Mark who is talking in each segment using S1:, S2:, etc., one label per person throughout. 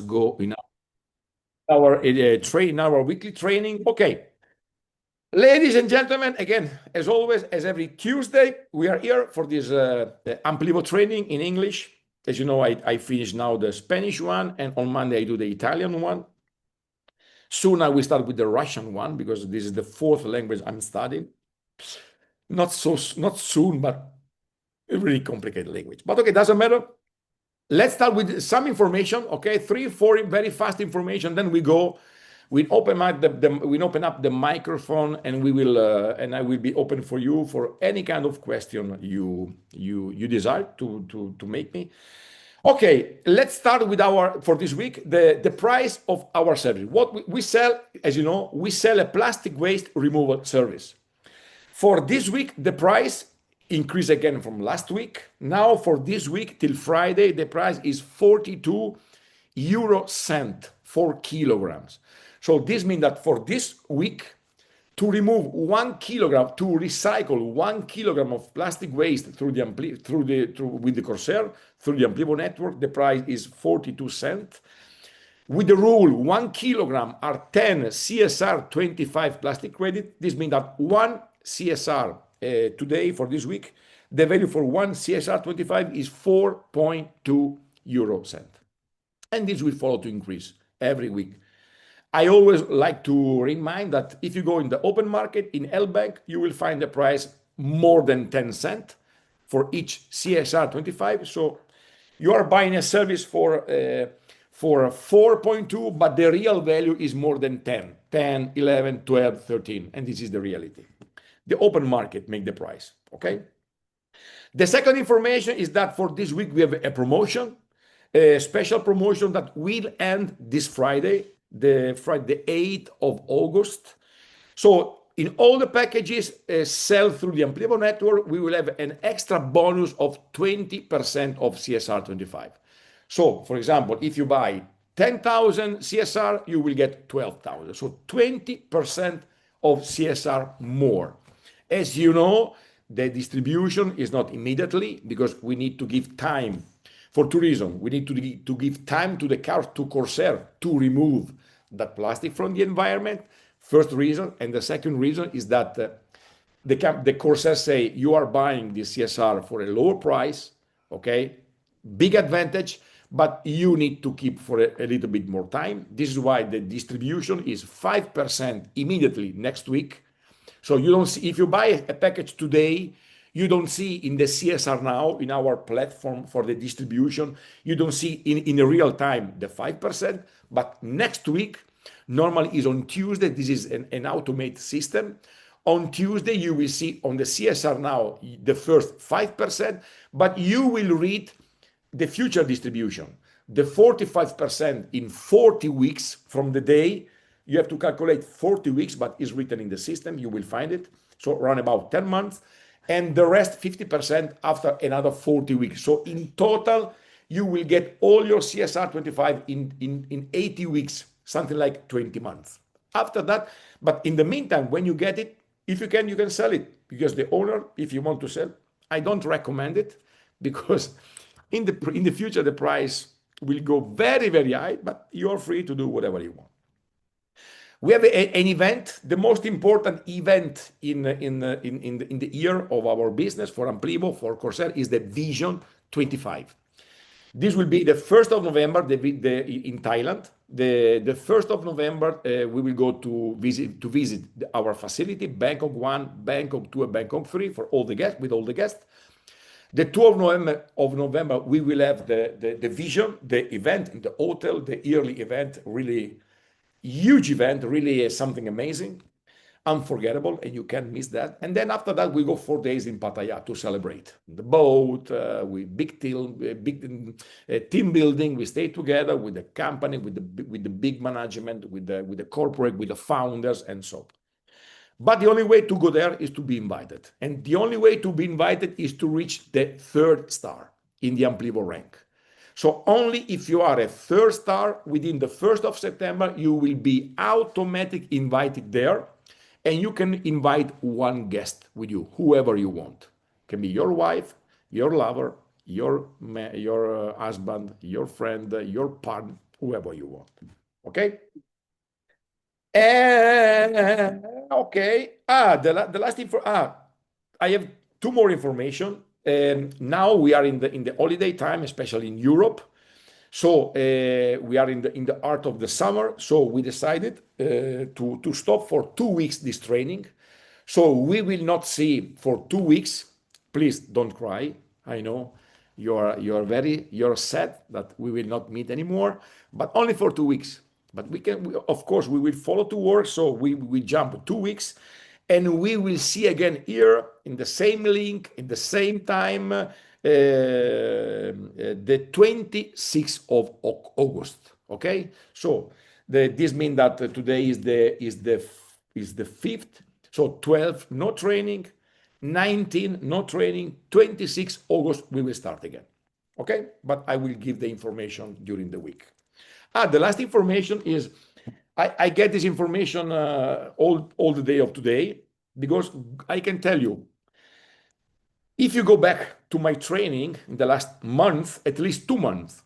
S1: go in our weekly training. Okay, ladies and gentlemen, again, as always, as every Tuesday, we are here for this Amplivo training in English. As you know, I finished now the Spanish one, and on Monday I do the Italian one. Soon I will start with the Russian one because this is the fourth language I'm studying. Not soon, but a really complicated language. But okay, doesn't matter. Let's start with some information, okay? 3, 4 very fast information. Then we open up the microphone, and and I will be open for you for any kind of question you desire to make me. Okay, let's start with for this week, the price of our service. What we sell, as you know, we sell a plastic waste removal service. For this week, the price increased again from last week. Now for this week till Friday, the price is 42 euro cent for kilograms. So this means that for this week, to remove 1 kilogram, to recycle 1 kilogram of plastic waste with the Corsair, through the Amplivo network, the price is 42 cents. With the rule, 1 kilogram are 10 CSR 25 plastic credit. This means that 1 CSR today for this week, the value for 1 CSR 25 is 4.2 euro cent. And this will follow to increase every week. I always like to remind that if you go in the open market in L Bank, you will find the price more than 10 cents for each CSR 25. So you are buying a service for 4.2, but the real value is more than 10, 11, 12, 13. And this is the reality. The open market make the price, okay? The second information is that for this week, we have a promotion, a special promotion that will end this Friday, the 8th of August. So in all the packages sell through the Amplivo network, we will have an extra bonus of 20% of CSR 25. So, for example, if you buy 10,000 CSR, you will get 12,000. So 20% of CSR more. As you know, the distribution is not immediately because we need to give time for 2 reasons. We need to give time to Corsair to remove that plastic from the environment. First reason. And the second reason is that the Corsair say you are buying this CSR for a lower price, okay? Big advantage, but you need to keep for a little bit more time. This is why the distribution is 5% immediately next week. So you don't see, if you buy a package today, you don't see in the CSR now, in our platform for the distribution, you don't see in real time the 5%, but next week, normally is on Tuesday, this is an automated system. On Tuesday, you will see on the CSR now, the first 5%, but you will read the future distribution, the 45% in 40 weeks from the day. You have to calculate 40 weeks, but it's written in the system. You will find it. So around about 10 months. And the rest, 50% after another 40 weeks. So in total, you will get all your CSR 25 in 80 weeks, something like 20 months. After that, but in the meantime, when you get it, if you can sell it. Because the owner, if you want to sell, I don't recommend it because in the future, the price will go very, very high, but you're free to do whatever you want. We have an event, the most important event in the year of our business for Amplivo, for Corsair, is the Vision 25. This will be the 1st of November in Thailand. The 1st of November, we will go to visit our facility, Bangkok 1, Bangkok 2, and Bangkok 3 for all the guests, with all the guests. The 2nd of November, we will have the Vision, the event in the hotel, the yearly event, really huge event, really something amazing, unforgettable, and you can't miss that. And then after that, we go 4 days in Pattaya to celebrate the boat, with big team building. We stay together with the company, with the big management, with the corporate, with the founders, and so. But the only way to go there is to be invited, and the only way to be invited is to reach the 3rd star in the Amplivo rank. So only if you are a 3rd star within the 1st of September, you will be automatically invited there, and you can invite 1 guest with you, whoever you want. It can be your wife, your lover, your husband, your friend, your partner, whoever you want. Okay. And okay. The last info. I have two more information. Now we are in the holiday time, especially in Europe. So we are in the heart of the summer. So we decided to stop for 2 weeks this training. So we will not see for 2 weeks. Please don't cry. I know you're sad that we will not meet anymore, but only for 2 weeks. But of course, we will follow to work. So we jump 2 weeks, and we will see again here in the same link in the same time, the 26th of August. Okay, so this means that today is the 5th. So 12 no training, 19 no training, 26 August we will start again. Okay, but I will give the information during the week. The last information is I get this information all the day of today, because I can tell you, if you go back to my training in the last month, at least 2 months,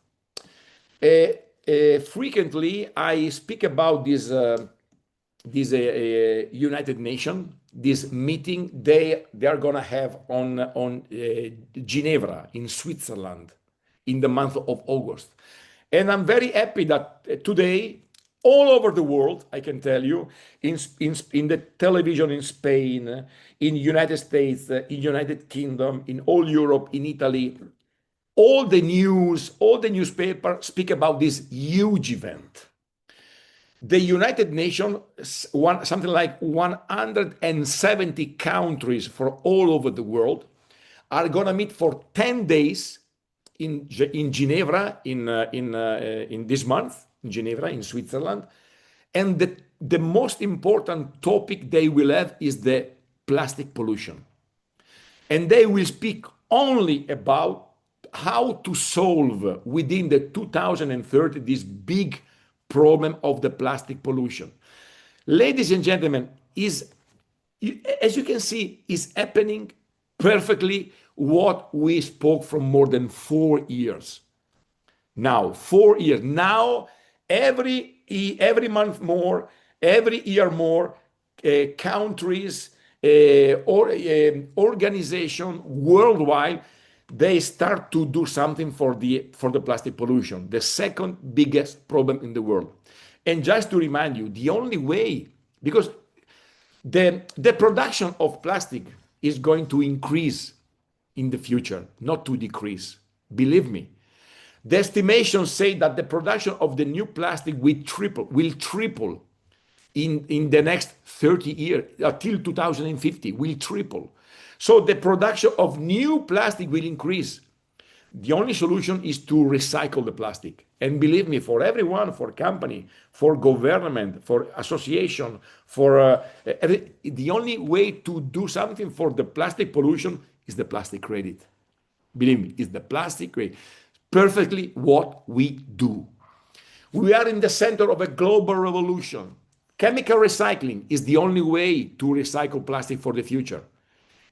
S1: frequently I speak about this United Nations, this meeting they are gonna have on Geneva in Switzerland in the month of August. And I'm very happy that today, all over the world, I can tell you, in the television in Spain, in United States, in United Kingdom, in all Europe, in Italy, all the news, all the newspapers speak about this huge event. The United Nations, something like 170 countries from all over the world, are gonna meet for 10 days in Geneva in this month, in Geneva, in Switzerland. And the most important topic they will have is the plastic pollution. And they will speak only about how to solve within the 2030 this big problem of the plastic pollution. Ladies and gentlemen, as you can see, is happening perfectly what we spoke from more than 4 years. Now, 4 years. Now, every month more, every year more, countries or organization worldwide, they start to do something for the plastic pollution, the second biggest problem in the world. And just to remind you, the only way, because the production of plastic is going to increase in the future, not to decrease. Believe me. The estimations say that the production of the new plastic will triple in the next 30 years, till 2050, will triple. So the production of new plastic will increase. The only solution is to recycle the plastic. And believe me, for everyone, for company, for government, for association, the only way to do something for the plastic pollution is the plastic credit. Believe me, it's the plastic credit. Perfectly what we do. We are in the center of a global revolution. Chemical recycling is the only way to recycle plastic for the future.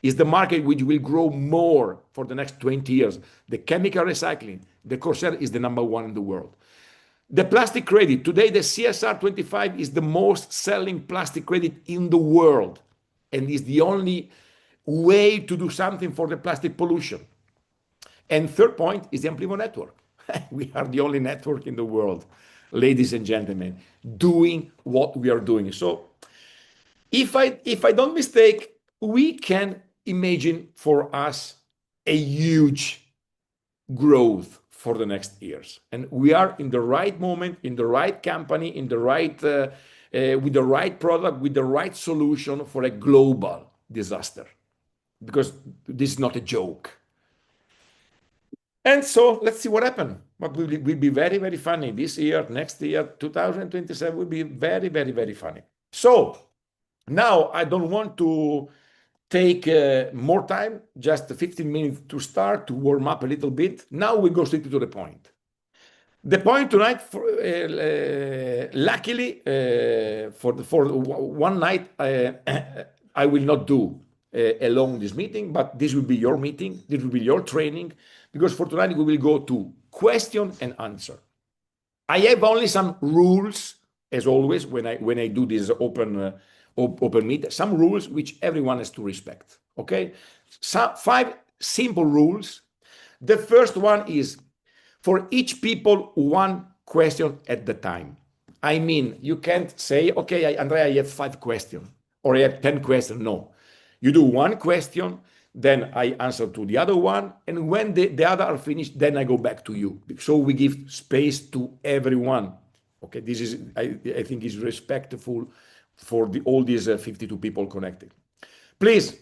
S1: It's the market which will grow more for the next 20 years. The chemical recycling, the Corsair is the #1 in the world. The plastic credit, today the CSR 25 is the most selling plastic credit in the world, and is the only way to do something for the plastic pollution. And third point is the Amplivo network. We are the only network in the world, ladies and gentlemen, doing what we are doing. So if I don't mistake, we can imagine for us a huge growth for the next years. And we are in the right moment, in the right company, in the right with the right product, with the right solution for a global disaster. Because this is not a joke. And so let's see what happens. But will be very, very funny this year, next year, 2027 will be very, very, very funny. So now I don't want to take more time, just 15 minutes to start, to warm up a little bit. Now we go straight to the point. The point tonight, luckily, for one night, I will not do alone this meeting, but this will be your meeting, this will be your training, because for tonight we will go to question and answer. I have only some rules, as always, when I do this open meet, some rules which everyone has to respect. Okay, so 5 simple rules. The first one is for each people 1 question at the time. I mean, you can't say, okay, Andrea, I have 5 questions or I have 10 questions. No, you do 1 question, then I answer to the other one, and when the other are finished, then I go back to you. So we give space to everyone. Okay, this is I think is respectful for all these 52 people connected. Please,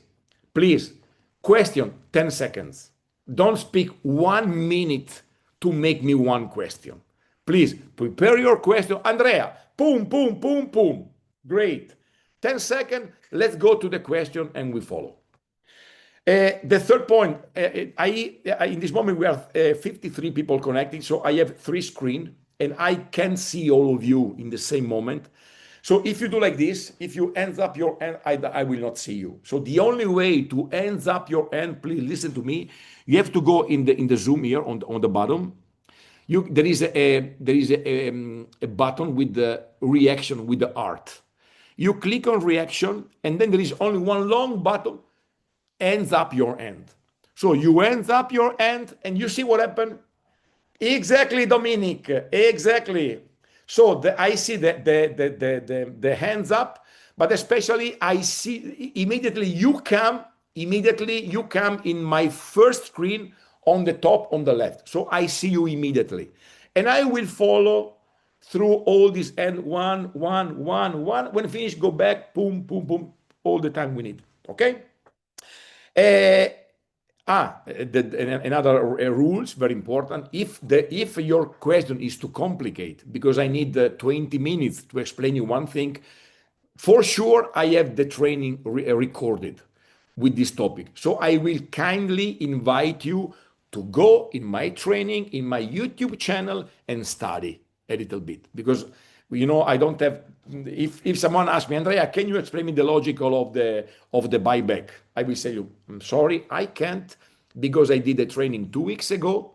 S1: question 10 seconds. Don't speak 1 minute to make me 1 question. Please prepare your question. Andrea, boom, boom, boom, boom. Great. 10 seconds. Let's go to the question and we follow. The third point, in this moment we have 53 people connecting, so I have 3 screens and I can see all of you in the same moment. So if you do like this, if you ends up your hand, I will not see you. So the only way to ends up your hand, please listen to me. You have to go in the Zoom here on the bottom. There is a button with the reaction with the art. You click on reaction, and then there is only 1 long button, ends up your end. So you ends up your end, and you see what happened. Exactly, Dominic. Exactly. So I see the hands up, but especially I see immediately you come in my first screen on the top on the left. So I see you immediately, and I will follow through all these and one. When finished, go back, boom, boom, boom, all the time we need. Okay. Another rules very important. If your question is too complicated, because I need 20 minutes to explain you one thing, for sure I have the training recorded with this topic. So I will kindly invite you to go in my training in my YouTube channel and study a little bit, because I don't have. If someone asks me, Andrea, can you explain me the logical of the buyback? I will say, I'm sorry, I can't, because I did a training 2 weeks ago.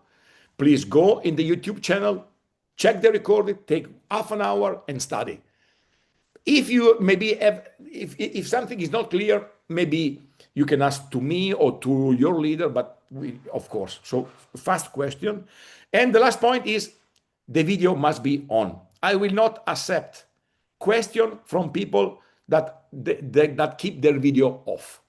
S1: Please go in the YouTube channel, check the recording, take half an hour and study. If you maybe have, if something is not clear, maybe you can ask to me or to your leader, but of course. So fast question. And the last point is the video must be on. I will not accept question from people that keep their video off.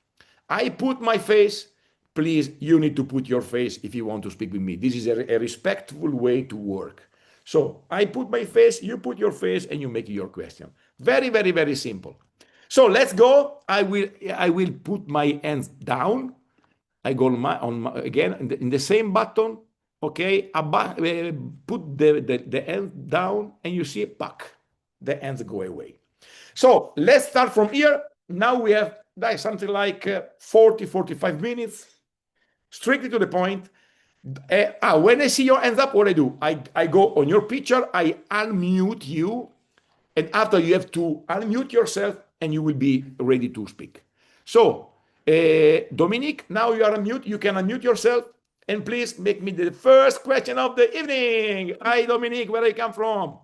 S1: I put my face. Please, you need to put your face if you want to speak with me. This is a respectful way to work. So I put my face, you put your face, and you make your question. Very, very, very simple. So let's go. I will put my hands down. I go again in the same button. Okay, put the hand down, and you see it back. The hands go away. So let's start from here. Now we have something like 40-45 minutes, strictly to the point. When I see your hands up, what I do? I go on your picture, I unmute you, and after you have to unmute yourself, and you will be ready to speak. So, Dominique, now you are unmute. You can unmute yourself, and please make me the first question of the evening. Hi, Dominique, where I come from?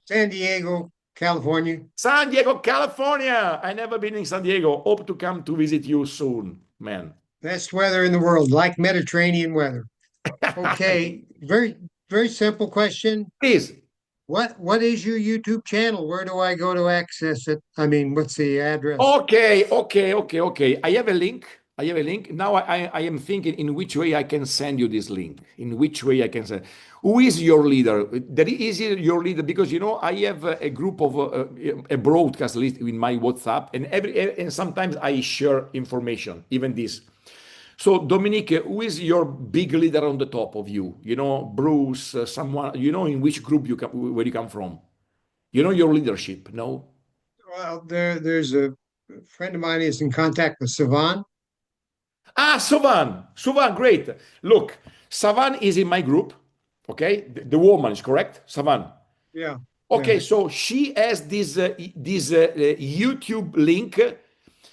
S2: San Diego, California.
S1: San Diego, California. I never been in San Diego. Hope to come to visit you soon, man.
S2: Best weather in the world, like Mediterranean weather. Okay, very, very simple question.
S1: Please.
S2: What is your YouTube channel? Where do I go to access it? I mean, what's the address?
S1: Okay. I have a link. Now I am thinking in which way I can send you this link. In which way I can send. Who is your leader? That is your leader, because I have a group of a broadcast list in my WhatsApp, and sometimes I share information, even this. So Dominique, who is your big leader on the top of you? Bruce, someone, in which group where you come from? Your leadership, no?
S2: Well, there's a friend of mine is in contact with Savan.
S1: Savan, great. Look, Savan is in my group. Okay, the woman is correct, Savan.
S2: Yeah.
S1: Okay, yeah. So she has this YouTube link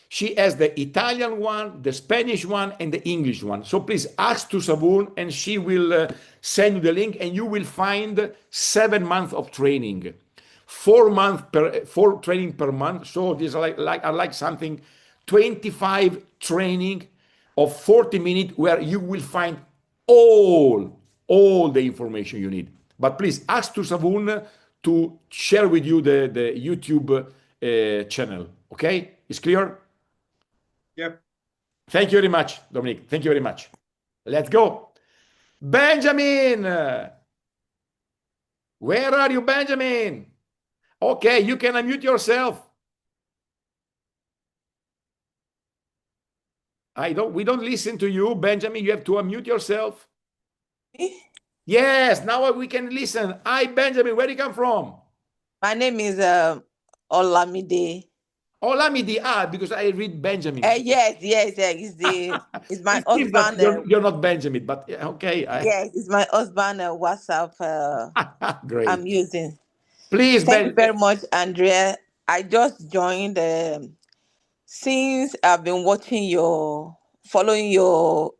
S1: She has the Italian one, the Spanish one, and the English one. So please ask to Savun, and she will send you the link, and you will find 7 months of training, 4 months per 4 training per month. So this are like something 25 training of 40 minutes where you will find all the information you need. But please ask to Savun to share with you the YouTube channel. Okay, it's clear.
S2: Yep.
S1: Thank you very much, Dominic. Thank you very much. Let's go. Benjamin, where are you, Benjamin? Okay, you can unmute yourself. We don't listen to you, Benjamin. You have to unmute yourself. Yes, now we can listen. Hi, Benjamin. Where do you come from?
S3: My name is Olamide.
S1: Olamide. Because I read Benjamin.
S3: Yes. It's my
S1: It seems that
S3: husband.
S1: you're not Benjamin, but okay.
S3: Yes, it's my husband WhatsApp
S1: Great.
S3: I'm using.
S1: Please,
S3: Thank you very much, Andrea. I just joined. Since I've been following your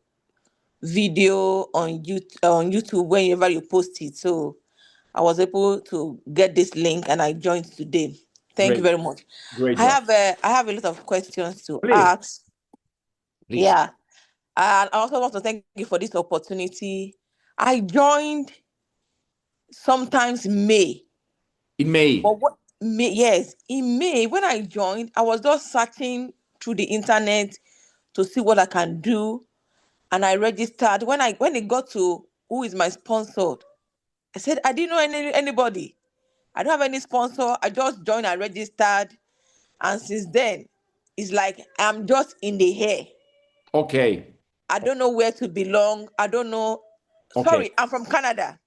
S3: video on YouTube whenever you post it, so I was able to get this link and I joined today. Thank you very much.
S1: Great
S3: I
S1: job.
S3: have a lot of questions to
S1: Please.
S3: ask.
S1: Please.
S3: Yeah. And I also want to thank you for this opportunity. I joined sometimes May.
S1: In May.
S3: But yes, in May, when I joined, I was just searching through the internet to see what I can do. And I registered. When it got to who is my sponsor, I said, I didn't know anybody. I don't have any sponsor. I just joined and registered. And since then, it's like I'm just in the air.
S1: Okay.
S3: I don't know where to belong. I don't know.
S1: Okay.
S3: Sorry, I'm from Canada.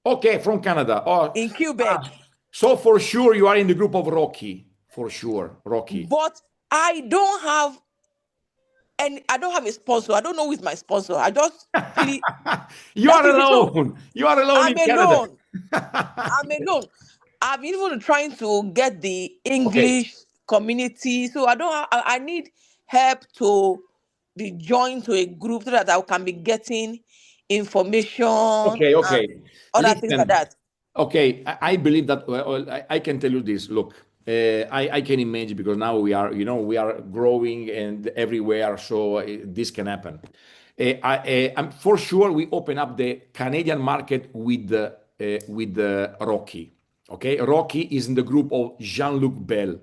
S1: Okay, from Canada. Oh,
S3: in Quebec.
S1: So for sure you are in the group of Rocky. For sure, Rocky.
S3: But I don't have a sponsor. I don't know who is my sponsor. I just feel
S1: You are alone. You are alone in Canada.
S3: I'm alone. I'm even trying to get the English community. So I need help to be joined to a group so that I can be getting information.
S1: Okay.
S3: And other things like that.
S1: Okay, I believe that I can tell you this. Look, I can imagine because now we are growing and everywhere, so this can happen. I'm for sure we open up the Canadian market with Rocky. Okay, Rocky is in the group of Jean-Luc Bell.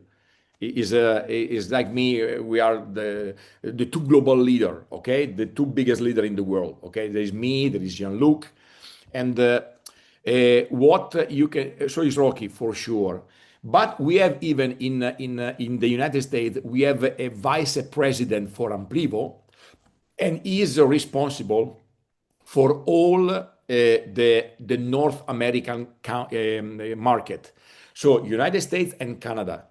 S1: Is like me. We are the two global leader. Okay, the two biggest leader in the world. Okay, there is me, there is Jean-Luc, and what you can. So is Rocky for sure. But we have even in the United States, we have a vice president for Amplivo, and he is responsible for all the North American market, so United States and Canada.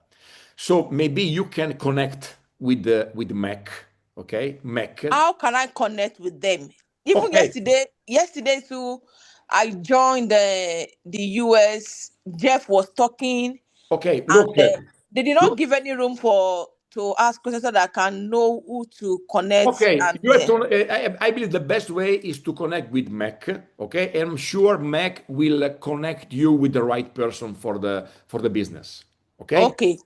S1: So maybe you can connect with Mac, okay? Mac.
S3: How can I connect with them? Even yesterday too, I joined the US. Jeff was talking.
S1: Okay, look.
S3: They did not give any room to ask questions so that I can know who to connect.
S1: Okay, you have to, I believe the best way is to connect with Mac. Okay, and I'm sure Mac will connect you with the right person for the business. Okay.
S3: Okay.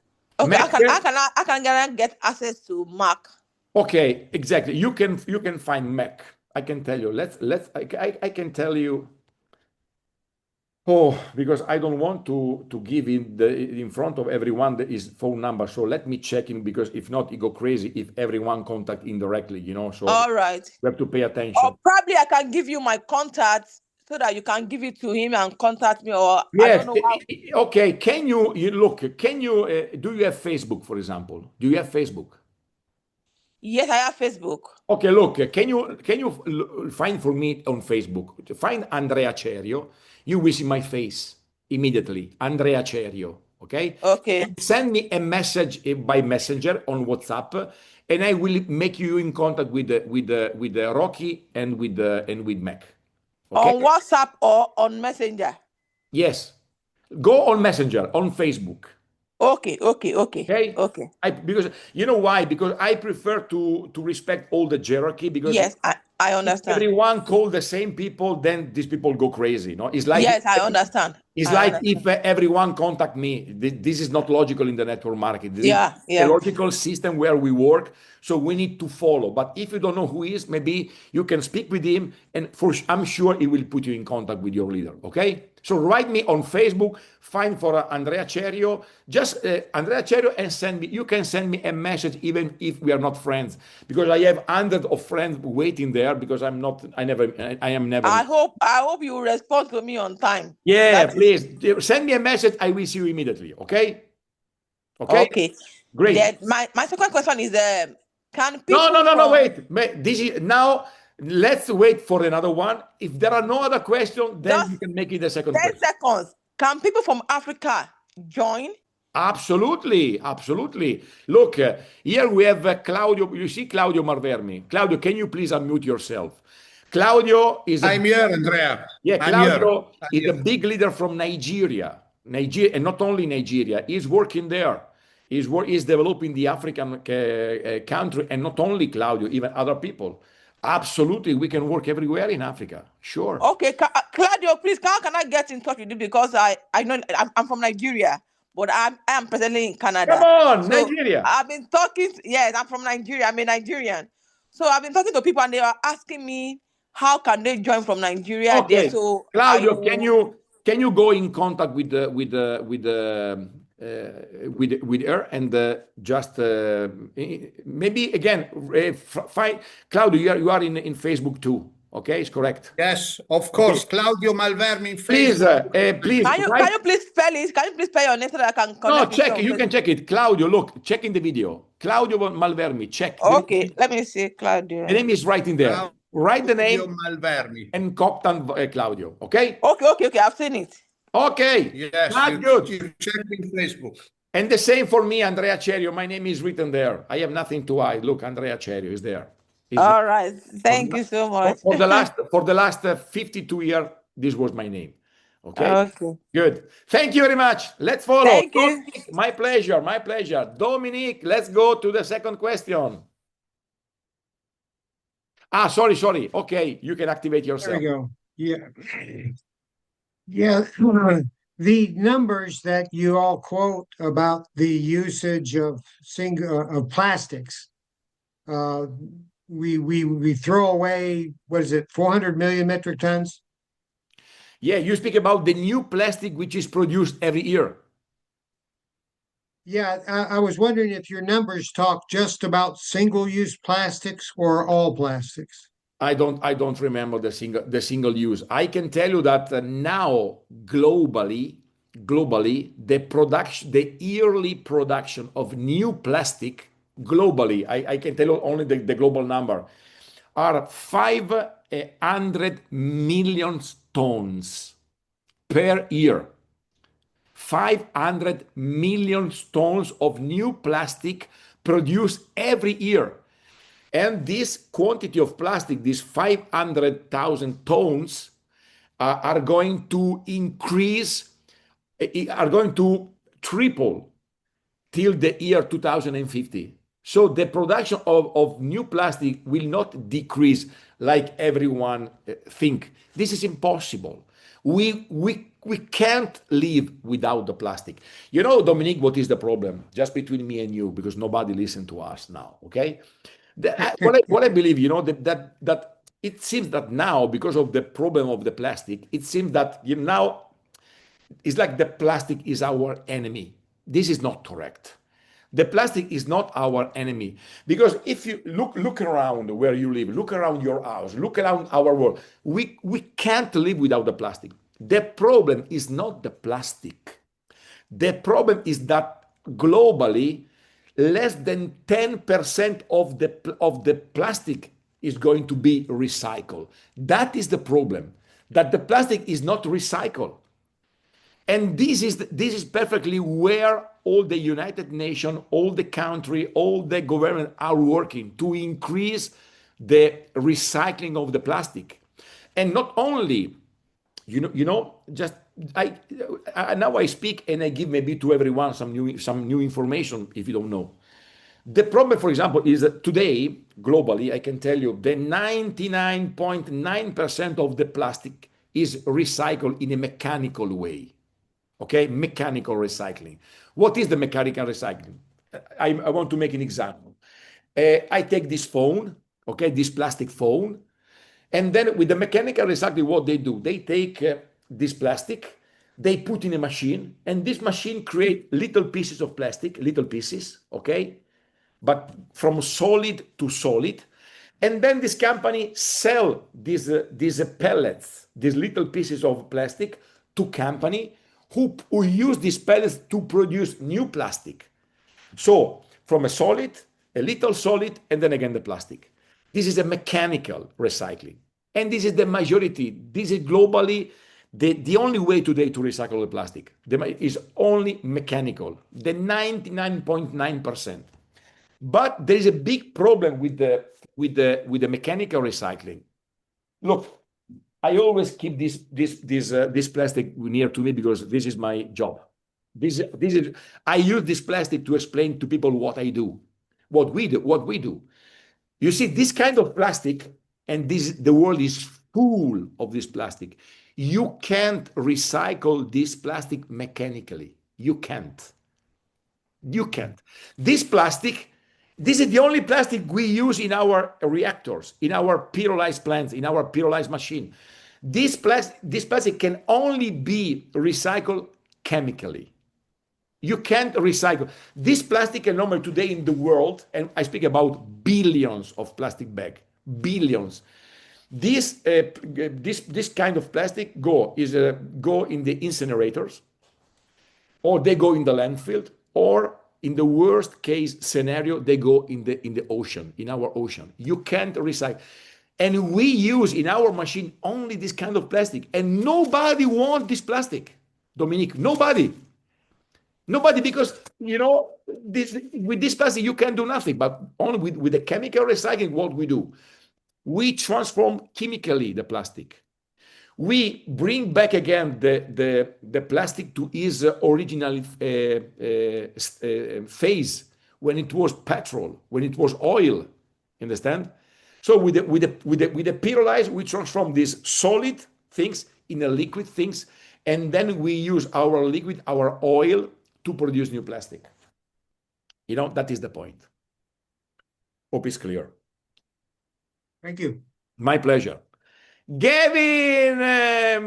S1: Mac,
S3: I can get access to Mac.
S1: Okay, exactly. You can find Mac. I can tell you. I can tell you. Oh, because I don't want to give in front of everyone his phone number. So let me check him, because if not, he go crazy if everyone contact indirectly. So
S3: all right,
S1: we have to pay attention.
S3: Or probably I can give you my contact so that you can give it to him and contact me. Or
S1: yes,
S3: I don't know how.
S1: Okay. Can you look? Can you do you have Facebook, for example? Do you have Facebook?
S3: Yes, I have Facebook.
S1: Okay, look. Can you find for me on Facebook? Find Andrea Cerio. You will see my face immediately, Andrea Cerio. Okay.
S3: Okay.
S1: And send me a message by messenger on WhatsApp, and I will make you in contact with Rocky and with Mac. Okay?
S3: On WhatsApp or on Messenger?
S1: Yes. Go on Messenger on Facebook.
S3: Okay.
S1: Okay?
S3: Okay.
S1: Because you know why? Because I prefer to respect all the hierarchy, because
S3: Yes, I
S1: if
S3: understand.
S1: everyone call the same people, then these people go crazy. No,
S3: Yes, I understand.
S1: it's
S3: I
S1: like
S3: understand.
S1: if everyone contact me. This is not logical in the network market. This is
S3: Yeah,
S1: a
S3: yeah.
S1: logical system where we work, so we need to follow. But if you don't know who he is, maybe you can speak with him, and I'm sure he will put you in contact with your leader. Okay? So write me on Facebook, find for Andrea Cerio, just Andrea Cerio, and send me. You can send me a message even if we are not friends, because I have hundreds of friends waiting there, because I'm not. I am never.
S3: I hope you respond to me on time.
S1: Yeah,
S3: That is
S1: please send me a message. I will see you immediately. Okay. Okay.
S3: okay.
S1: Great.
S3: Then my second question is can
S1: No,
S3: people
S1: no, no, no.
S3: from
S1: Wait. This is now. Let's wait for another one. If there are no other questions, then
S3: just
S1: you can make it the second
S3: 10
S1: question.
S3: seconds, can people from Africa join?
S1: Absolutely, absolutely. Look, here we have Claudio. You see Claudio Marvermi. Claudio, can you please unmute yourself? Claudio is a
S4: I'm here, Andrea.
S1: Yeah,
S4: I'm here.
S1: Claudio is a big leader from Nigeria. Nigeria, and not only Nigeria, he's working there. He's developing the African country, and not only Claudio, even other people. Absolutely, we can work everywhere in Africa. Sure.
S3: Okay, Claudio, please, how can I get in touch with you? Because I know I'm from Nigeria, but I am presently in
S1: Come
S3: Canada.
S1: on,
S3: So
S1: Nigeria.
S3: I've been talking. Yes, I'm from Nigeria. I'm a Nigerian. So I've been talking to people, and they are asking me how can they join from Nigeria there.
S1: Okay,
S3: So I
S1: Claudio, can
S3: will.
S1: you go in contact with the with her, and just maybe again find Claudio. You are in Facebook too. Okay, it's correct.
S4: Yes, of
S1: Okay,
S4: course. Claudio Malvermi in
S1: please,
S4: Facebook.
S1: please
S3: Can you
S1: write.
S3: can you please spell it? Can you please spell your name so that I can
S1: No,
S3: connect with you
S1: check.
S3: on
S1: You can
S3: Facebook?
S1: check it, Claudio. Look, check in the video. Claudio Malvermi. Check.
S3: Okay, let me see,
S1: The
S3: Claudio.
S1: name is right in there. Write the
S4: Claudio
S1: name
S4: Malvermi.
S1: and Coptan Claudio. Okay.
S3: Okay, I've seen it.
S1: Okay.
S4: Yes,
S1: That's good.
S4: you check in Facebook.
S1: And the same for me, Andrea Cerio. My name is written there. I have nothing to hide. Look, Andrea Cerio is there. Is
S3: All right,
S1: for,
S3: thank you so much.
S1: for the last 52 years, this was my name. Okay.
S3: Okay,
S1: Good. Thank you very much. Let's follow.
S3: thank you.
S1: Dominic, my pleasure. My pleasure. Dominic, let's go to the second question. Sorry. Okay, you can activate
S2: There
S1: yourself.
S2: we go. Yeah. Yeah. The numbers that you all quote about the usage of plastics, uh, we throw away, what is it, 400 million metric tons?
S1: Yeah, you speak about the new plastic which is produced every year.
S2: Yeah, I was wondering if your numbers talk just about single-use plastics or all plastics.
S1: I don't remember the single use. I can tell you that now globally, the yearly production of new plastic globally, I can tell you only the global number, are 500 million tons per year. 500 million tons of new plastic produced every year. And this quantity of plastic, these 500,000 tons, are going to increase, are going to triple till the year 2050. So the production of new plastic will not decrease like everyone think. This is impossible. We can't live without the plastic. You know, Dominique, what is the problem? Just between me and you, because nobody listens to us now. Okay, what I believe, that it seems that now, because of the problem of the plastic, it seems that now it's like the plastic is our enemy. This is not correct. The plastic is not our enemy, because if you look around where you live, look around your house, look around our world, we can't live without the plastic. The problem is not the plastic. The problem is that globally, less than 10% of the plastic is going to be recycled. That is the problem, that the plastic is not recycled. And this is perfectly where all the United Nations, all the country, all the government are working to increase the recycling of the plastic. And not only, just now I speak and I give maybe to everyone some new information if you don't know. The problem, for example, is that today, globally, I can tell you the 99.9% of the plastic is recycled in a mechanical way. Okay, mechanical recycling. What is the mechanical recycling? I want to make an example. I take this phone, okay, this plastic phone, and then with the mechanical recycling, what they do, they take this plastic, they put in a machine, and this machine create little pieces of plastic, little pieces, okay, but from solid to solid. And then this company sell these pellets, these little pieces of plastic to company who use these pellets to produce new plastic. So from a solid, a little solid, and then again the plastic. This is a mechanical recycling. And this is the majority. This is globally the only way today to recycle the plastic is only mechanical, the 99.9%. But there is a big problem with the mechanical recycling. Look, I always keep this plastic near to me because this is my job. I use this plastic to explain to people what I do, what we do. You see, this kind of plastic, and the world is full of this plastic. You can't recycle this plastic mechanically. You can't. This plastic. This is the only plastic we use in our reactors, in our pyrolyzed plants, in our pyrolyzed machine. This plastic can only be recycled chemically. You can't recycle. This plastic and normally today in the world, and I speak about billions of plastic bags, billions. This kind of plastic go in the incinerators, or they go in the landfill, or in the worst case scenario, they go in the ocean, in our ocean. You can't recycle. And we use in our machine only this kind of plastic. And nobody wants this plastic, Dominique. Nobody, because, with this plastic, you can do nothing. But only with the chemical recycling, what we do, we transform chemically the plastic. We bring back again the plastic to its original phase when it was petrol, when it was oil. Understand? So with the pyrolyze, we transform these solid things in a liquid things, and then we use our liquid, our oil, to produce new plastic. That is the point. Hope it's clear.
S2: Thank you.
S1: My pleasure. Gavin,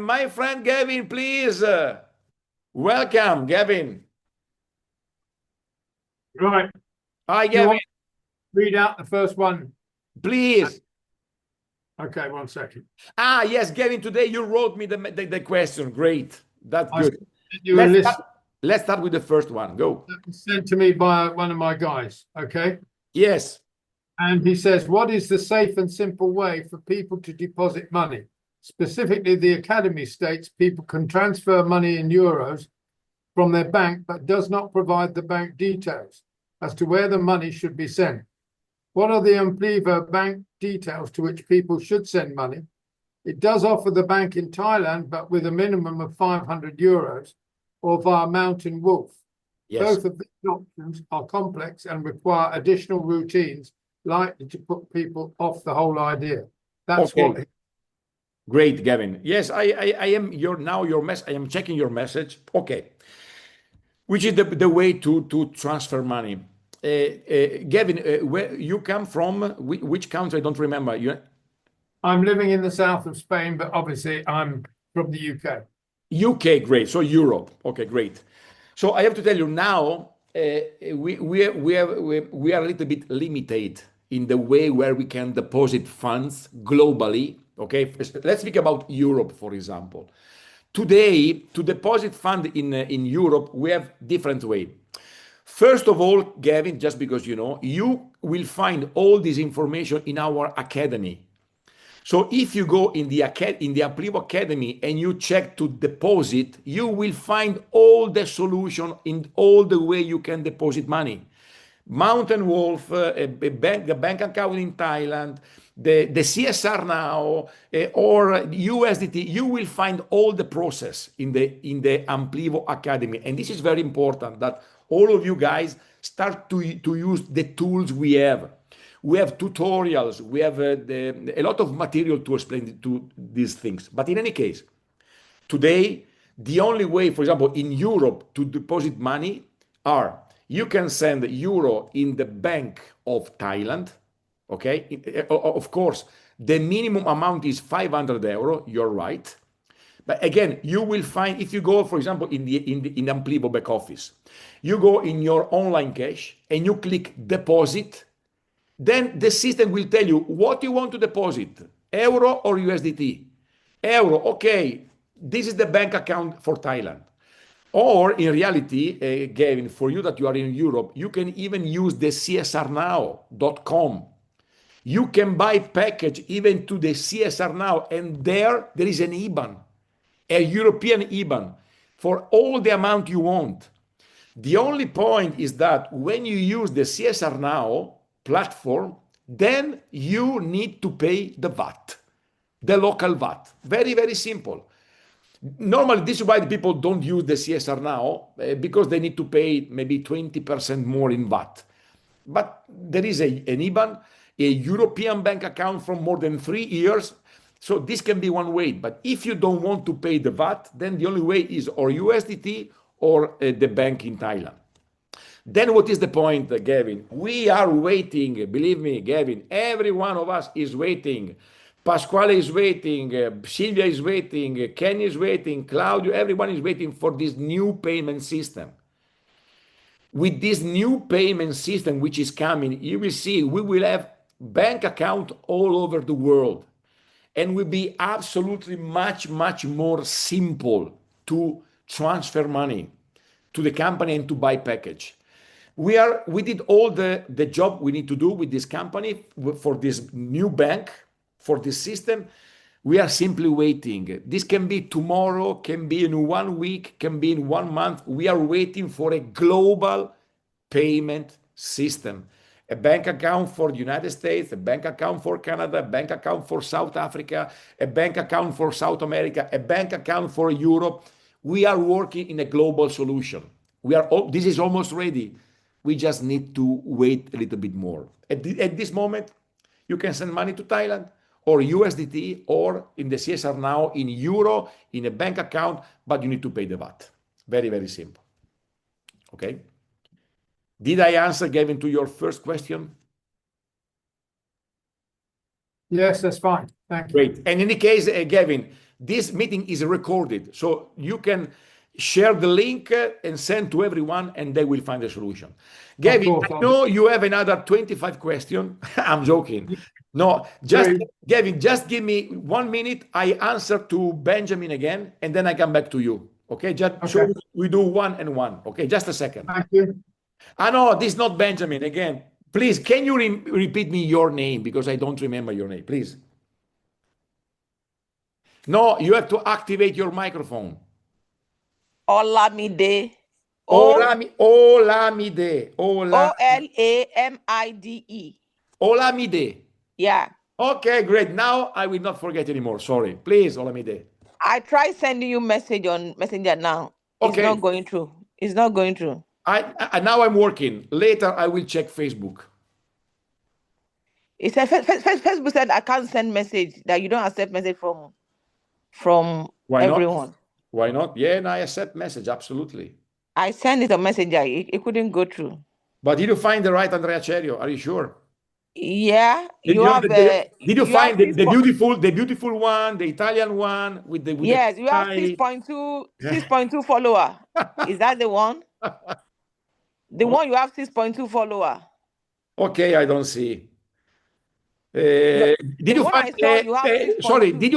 S1: my friend Gavin, please. Welcome, Gavin.
S5: Right.
S1: Hi,
S5: You
S1: Gavin.
S5: want to read out the first one?
S1: Please.
S5: Okay, 1 second.
S1: Yes, Gavin, today you wrote me the question. Great. That's
S5: I
S1: good.
S5: sent you a list
S1: Let's start with the first one. Go.
S5: that was sent to me by one of my guys. Okay.
S1: Yes.
S5: And he says, what is the safe and simple way for people to deposit money? Specifically, the Academy states people can transfer money in euros from their bank, but does not provide the bank details as to where the money should be sent. What are the Amplivo bank details to which people should send money? It does offer the bank in Thailand, but with a minimum of 500 euros or via Mountain Wolf.
S1: Yes.
S5: Both of these options are complex and require additional routines likely to put people off the whole idea. That's
S1: Okay.
S5: what.
S1: Great, Gavin. Yes, I am I am checking your message. Okay. Which is the way to transfer money. Gavin, where you come from? Which country? I don't remember.
S5: I'm living in the south of Spain, but obviously I'm from the UK.
S1: UK, great. So Europe. Okay, great. So I have to tell you now, we are a little bit limited in the way where we can deposit funds globally. Okay, let's speak about Europe, for example. Today, to deposit fund in Europe, we have different way. First of all, Gavin, just because you will find all this information in our academy. So if you go in the Amplivo Academy and you check to deposit, you will find all the solution in all the way you can deposit money. Mountain Wolf, the bank account in Thailand, the CSR now or USDT, you will find all the process in the Amplivo Academy. And this is very important that all of you guys start to use the tools we have. We have tutorials, we have a lot of material to explain to these things. But in any case, today, the only way, for example, in Europe to deposit money are you can send euro in the Bank of Thailand. Okay, of course, the minimum amount is 500 euro. You're right. But again, you will find if you go, for example, in Amplivo back office, you go in your online cash and you click deposit, then the system will tell you what you want to deposit, euro or USDT. Euro, okay, this is the bank account for Thailand. Or in reality, Gavin, for you that you are in Europe, you can even use the csrnow.com. You can buy package even to the CSR Now, and there is an IBAN, a European IBAN for all the amount you want. The only point is that when you use the CSR Now platform, then you need to pay the VAT, the local VAT. Very, very simple. Normally, this is why the people don't use the CSR Now, because they need to pay maybe 20% more in VAT. But there is an IBAN, a European bank account from more than 3 years. So this can be one way. But if you don't want to pay the VAT, then the only way is or USDT or the bank in Thailand. Then what is the point, Gavin? We are waiting. Believe me, Gavin, every one of us is waiting. Pasquale is waiting. Silvia is waiting. Ken is waiting. Claudio, everyone is waiting for this new payment system. With this new payment system which is coming, you will see we will have bank account all over the world, and will be absolutely much more simple to transfer money to the company and to buy package. We did all the job we need to do with this company for this new bank, for this system. We are simply waiting. This can be tomorrow, can be in 1 week, can be in 1 month. We are waiting for a global payment system. A bank account for the United States, a bank account for Canada, a bank account for South Africa, a bank account for South America, a bank account for Europe. We are working in a global solution. This is almost ready. We just need to wait a little bit more. At this moment, you can send money to Thailand or USDT or in the CSR Now in euro in a bank account, but you need to pay the VAT. Very, very simple. Okay. Did I answer, Gavin, to your first question?
S5: Yes, that's fine. Thank you.
S1: Great. And in any case, Gavin, this meeting is recorded, so you can share the link and send to everyone, and they will find a solution. Gavin, I know you have another 25 questions. I'm joking. No, Gavin, just give me 1 minute. I answer to Benjamin again, and then I come back to you. Okay? So we do one and one. Okay, just a second.
S5: Thank you.
S1: No, this is not Benjamin. Again, please, can you repeat me your name? Because I don't remember your name, please. No, you have to activate your microphone.
S3: Olamide.
S1: Olamide.
S3: Olamide.
S1: Olamide.
S3: Yeah.
S1: Okay, great. Now I will not forget anymore. Sorry. Please, Olamide.
S3: I tried sending you message on Messenger now. It's not going through. It's not going through.
S1: Now I'm working. Later I will check Facebook.
S3: It said Facebook said I can't send message, that you don't accept message from everyone.
S1: Why not? Yeah, and I accept message, absolutely.
S3: I sent it a Messenger. It couldn't go through.
S1: But did you find the right Andrea Cerio? Are you sure?
S3: Yeah.
S1: Did you find the beautiful one, the Italian one with the
S3: yes, you have 6.2 follower. Is that the one? The one you have 6.2 follower.
S1: Okay, I don't see. Did you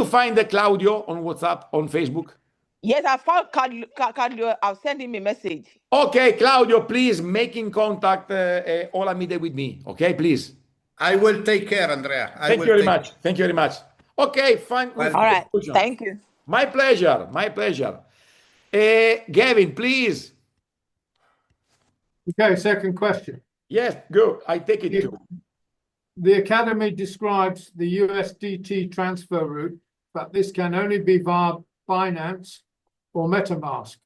S1: find the Claudio on WhatsApp, on Facebook?
S3: Yes, I found Claudio. I'll send him a message.
S1: Okay, Claudio, please make in contact Olamide with me. Okay, please.
S4: I will take care, Andrea.
S1: Thank you very much. Thank you very much. Okay, fine.
S3: All right. Thank you.
S1: My pleasure. My pleasure. Gavin, please.
S5: Okay, second question.
S1: Yes, go. I take it too.
S5: The Academy describes the USDT transfer route, but this can only be via Binance or MetaMask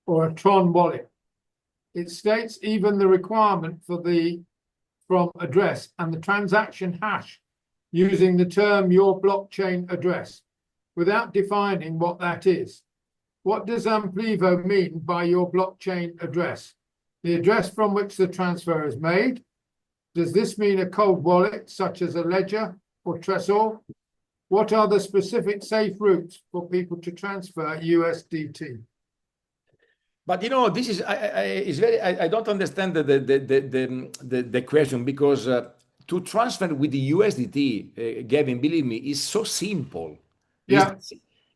S5: or a Tron wallet. It states even the requirement from address and the transaction hash using the term your blockchain address without defining what that is. What does Amplivo mean by your blockchain address? The address from which the transfer is made? Does this mean a cold wallet such as a ledger or Trezor? What are the specific safe routes for people to transfer USDT?
S1: But you know, this is very. I don't understand the question, because to transfer with the USDT, Gavin, believe me, is so simple.
S5: Yeah.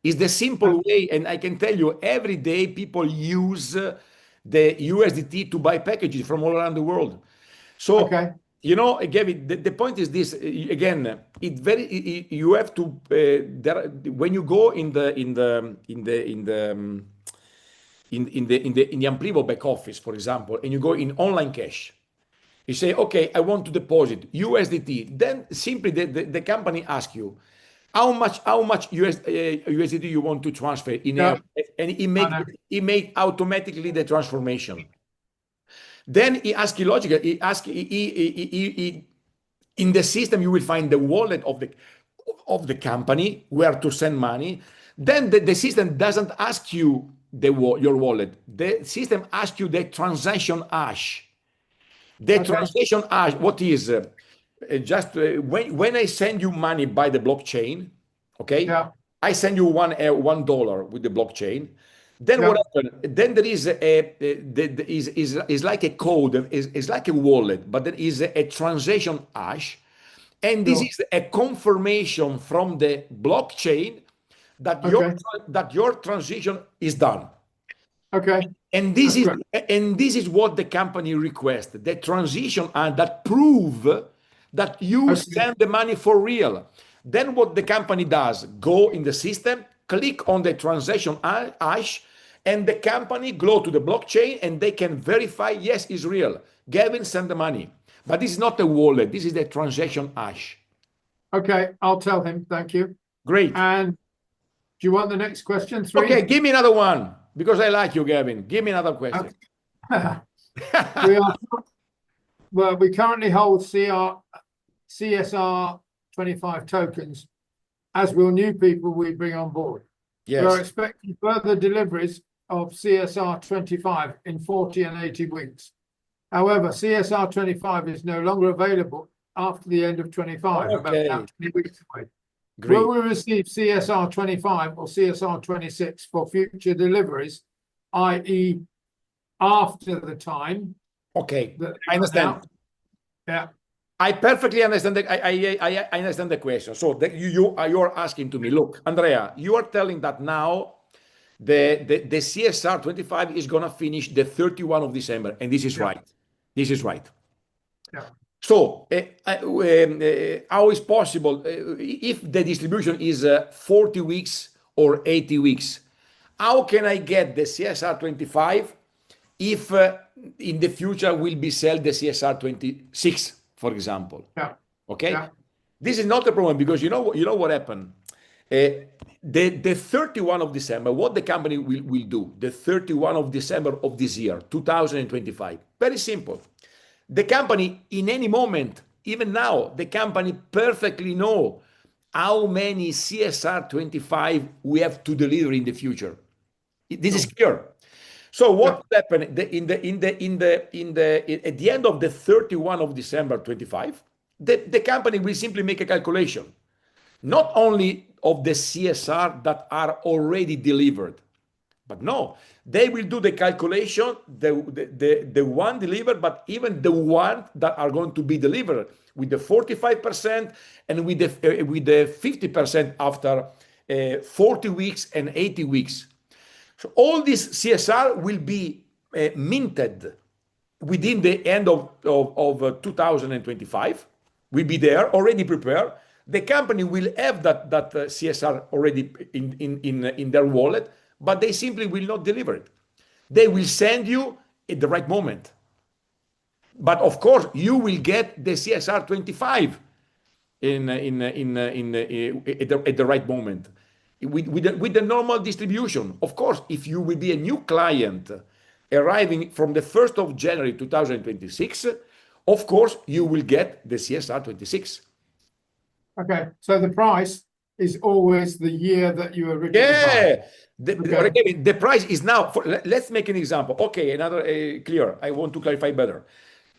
S1: Is the simple way, and I can tell you, every day people use the USDT to buy packages from all around the world. So,
S5: Okay.
S1: you know, Gavin, the point is this again. You have to when you go in the Amplivo back office, for example, and you go in online cash, you say, okay, I want to deposit USDT. Then simply the company asks you how much USDT you want to transfer in
S5: Yeah.
S1: and it make automatically the transformation. Then he asks you logically, in the system you will find the wallet of the company where to send money. Then the system doesn't ask you your wallet. The system asks you the transaction hash. The transaction hash, what is just when I send you money by the blockchain, okay?
S5: Yeah.
S1: I send you $1 with the blockchain. Then what happened? Then there is is like a code, is like a wallet, but there is a transaction hash, and this is a confirmation from the blockchain that your transition is done.
S5: Okay.
S1: And this is what the company requests: the transition and that prove that you send the money for real. Then what the company does: go in the system, click on the transaction hash, and the company go to the blockchain and they can verify, yes, it's real. Gavin sent the money. But this is not a wallet. This is the transaction hash.
S5: Okay, I'll tell him. Thank you.
S1: Great.
S5: And do you want the next question? 3?
S1: Okay, give me another one, because I like you, Gavin. Give me another question.
S5: We currently hold CSR 25 tokens, as will new people we bring on board.
S1: Yes.
S5: We're expecting further deliveries of CSR 25 in 40 and 80 weeks. However, CSR 25 is no longer available after the end of 25, about 20 weeks away.
S1: Great.
S5: Will we receive CSR 25 or CSR 26 for future deliveries, i.e. after the time?
S1: Okay, I understand.
S5: Yeah.
S1: I perfectly understand. I understand the question. So you're asking to me, look, Andrea, you are telling that now the CSR 25 is going to finish the 31 of December, and this is right. This is right.
S5: Yeah.
S1: So how is possible if the distribution is 40 weeks or 80 weeks? How can I get the CSR 25 if in the future will be sell the CSR 26, for example?
S5: Yeah.
S1: Okay.
S5: Yeah.
S1: This is not a problem, because you know what happened. The 31 of December, what the company will do, the 31 of December of this year, 2025, very simple. The company, in any moment, even now, the company perfectly know how many CSR 25 we have to deliver in the future. This is clear. So what happened at the end of the 31 of December 25? The company will simply make a calculation, not only of the CSR that are already delivered, but no, they will do the calculation, the one delivered, but even the one that are going to be delivered with the 45% and with the 50% after 40 weeks and 80 weeks. So all this CSR will be minted within the end of 2025. Will be there, already prepared. The company will have that CSR already in their wallet, but they simply will not deliver it. They will send you at the right moment. But of course, you will get the CSR 25 at the right moment with the normal distribution. Of course, if you will be a new client arriving from the 1st of January 2026, of course, you will get the CSR 26.
S5: Okay, so the price is always the year that you originally
S1: Yeah,
S5: Okay.
S1: again, the price is now. Let's make an example. Okay, another clear. I want to clarify better.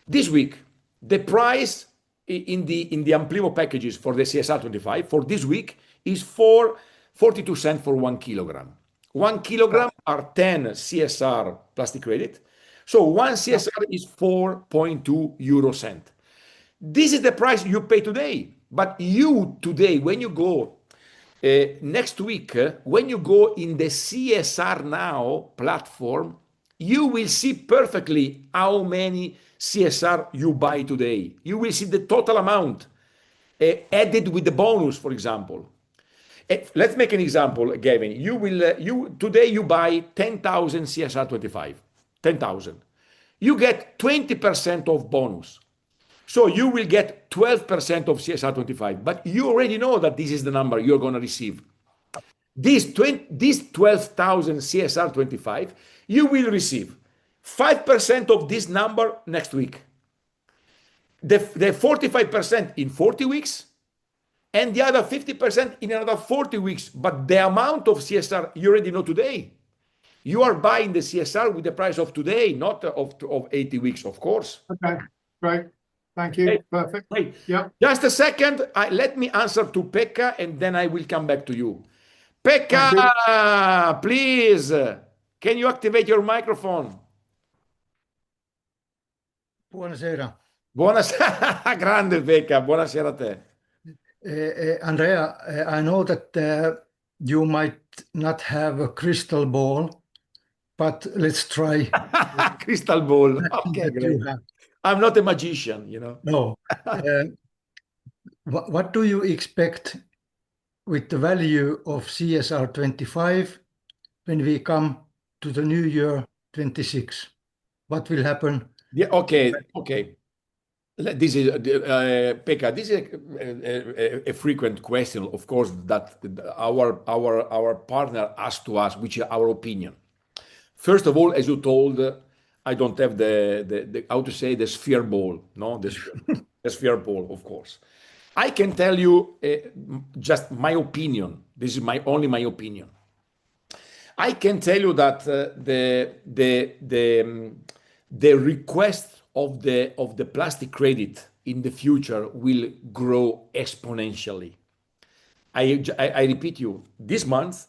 S1: This week, the price in the Amplivo packages for the CSR 25 for this week is 42 cents for 1 kilogram. 1 kilogram are 10 CSR plastic credit. So one CSR is 4.2 euro cent. This is the price you pay today. But you today, when you go next week, when you go in the CSR Now platform, you will see perfectly how many CSR you buy today. You will see the total amount added with the bonus, for example. Let's make an example, Gavin. Today you buy 10,000 CSR 25, 10,000. You get 20% of bonus. So you will get 12% of CSR 25, but you already know that this is the number you're going to receive. This 12,000 CSR 25, you will receive 5% of this number next week. The 45% in 40 weeks, and the other 50% in another 40 weeks. But the amount of CSR you already know today. You are buying the CSR with the price of today, not of 80 weeks, of course.
S5: Okay, great. Thank you.
S1: Hey,
S5: Perfect.
S1: Wait,
S5: Yeah.
S1: just a second. Let me answer to Pekka, and then I will come back to you. Pekka, please, can you activate your microphone?
S6: Buonasera.
S1: Buonasera, grande Pekka, buonasera a te.
S6: Andrea, I know that you might not have a crystal ball, but let's try.
S1: Crystal ball. Okay,
S6: that you
S1: great.
S6: have.
S1: I'm not a magician, you know.
S6: No. What do you expect with the value of CSR 25 when we come to the new year 26? What will happen?
S1: Yeah, okay. This is Pekka. This is a frequent question, of course, that our partner asked to us, which is our opinion. First of all, as you told, I don't have the how to say the sphere ball, no, the sphere ball, of course. I can tell you just my opinion. This is only my opinion. I can tell you that the request of the plastic credit in the future will grow exponentially. I repeat you, this month,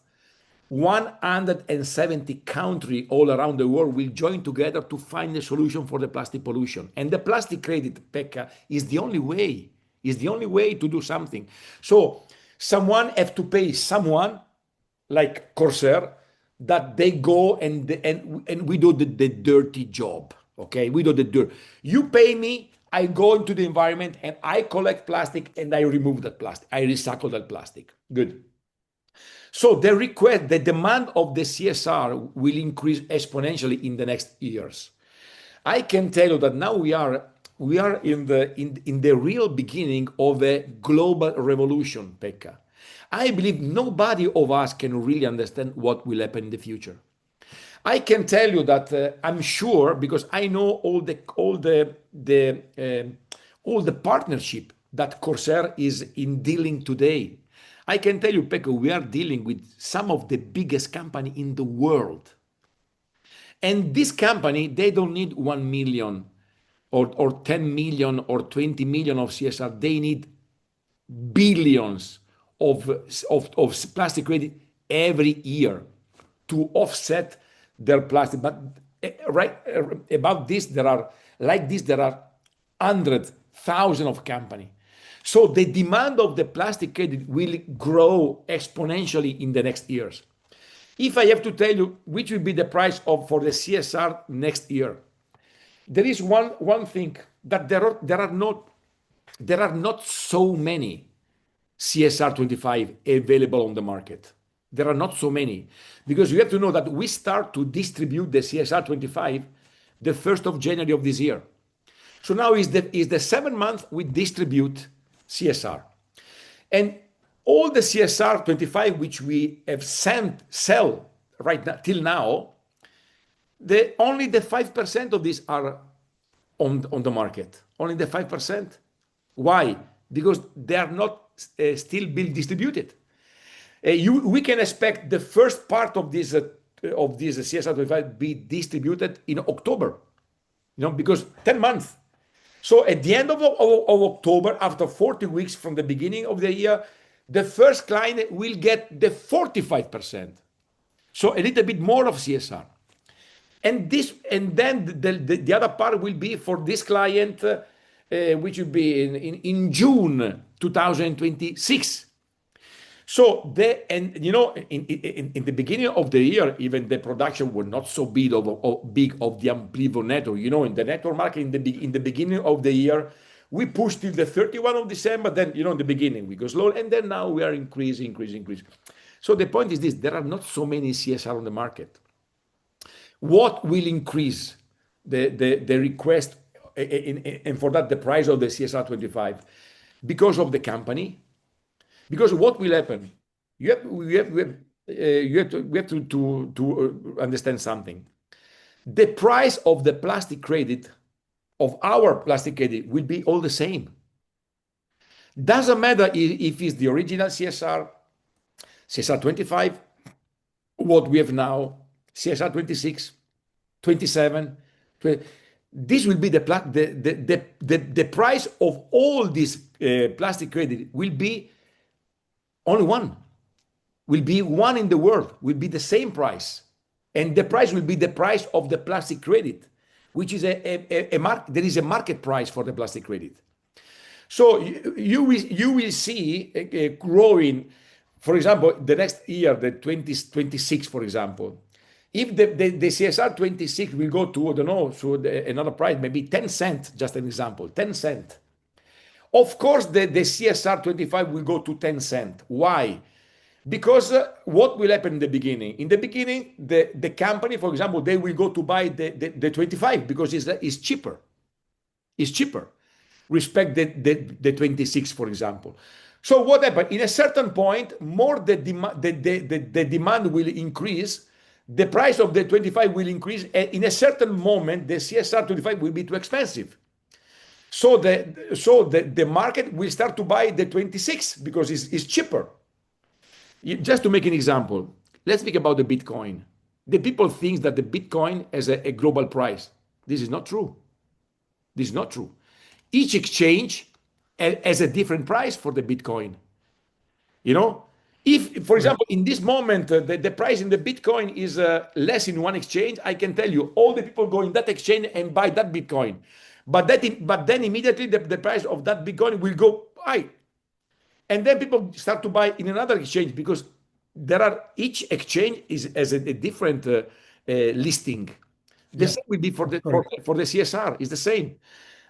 S1: 170 countries all around the world will join together to find a solution for the plastic pollution. And the plastic credit, Pekka, is the only way. Is the only way to do something. So someone have to pay someone like Corsair that they go and we do the dirty job. Okay, we do the dirt. You pay me, I go into the environment and I collect plastic and I remove that plastic. I recycle that plastic. Good. So the demand of the CSR will increase exponentially in the next years. I can tell you that now we are in the real beginning of a global revolution, Pekka. I believe nobody of us can really understand what will happen in the future. I can tell you that I'm sure because I know all the partnership that Corsair is in dealing today. I can tell you, Pekka, we are dealing with some of the biggest company in the world. And this company, they don't need 1 million or 10 million or 20 million of CSR. They need billions of plastic credit every year to offset their plastic. But about this, there are 100,000 of companies. So the demand of the plastic credit will grow exponentially in the next years. If I have to tell you which will be the price for the CSR next year, there is one thing that there are not so many CSR 25 available on the market. There are not so many because you have to know that we start to distribute the CSR 25 the 1st of January of this year. So now is the 7 month we distribute CSR. And all the CSR 25 which we have sell right now till now, only the 5% of these are on the market. Only the 5%. Why? Because they are not still being distributed. We can expect the first part of this CSR 25 be distributed in October, because 10 months. So at the end of October, after 40 weeks from the beginning of the year, the first client will get the 45%. So a little bit more of CSR. And then the other part will be for this client, which will be in June 2026. So in the beginning of the year, even the production was not so big of the Amplivo network. In the network market in the beginning of the year, we pushed till the 31 of December. Then in the beginning we go slow, and then now we are increasing. So the point is this: there are not so many CSR on the market. What will increase the request and for that the price of the CSR 25? Because of the company. Because what will happen? We have to understand something. The price of the plastic credit, of our plastic credit, will be all the same. Doesn't matter if it's the original CSR 25, what we have now, CSR 26, 27. This will be the price of all this plastic credit will be only one. Will be one in the world, will be the same price. And the price will be the price of the plastic credit, which is there is a market price for the plastic credit. So you will see growing, for example, the next year, the 2026, for example. If the CSR 26 will go to, I don't know, so another price, maybe 10 cents, just an example, 10 cents. Of course, the CSR 25 will go to 10 cents. Why? Because what will happen in the beginning? In the beginning, the company, for example, they will go to buy the 25 because it's cheaper. It's cheaper. Respect the 26, for example. So what happened? In a certain point, more the demand will increase, the price of the 25 will increase, and in a certain moment, the CSR 25 will be too expensive. So the market will start to buy the 26 because it's cheaper. Just to make an example, let's think about the Bitcoin. The people think that the Bitcoin has a global price. This is not true. This is not true. Each exchange has a different price for the Bitcoin. If, for example, in this moment, the price in the Bitcoin is less in one exchange, I can tell you all the people go in that exchange and buy that Bitcoin. But then immediately the price of that Bitcoin will go high. And then people start to buy in another exchange because each exchange has a different listing. The same will be for the CSR. It's the same.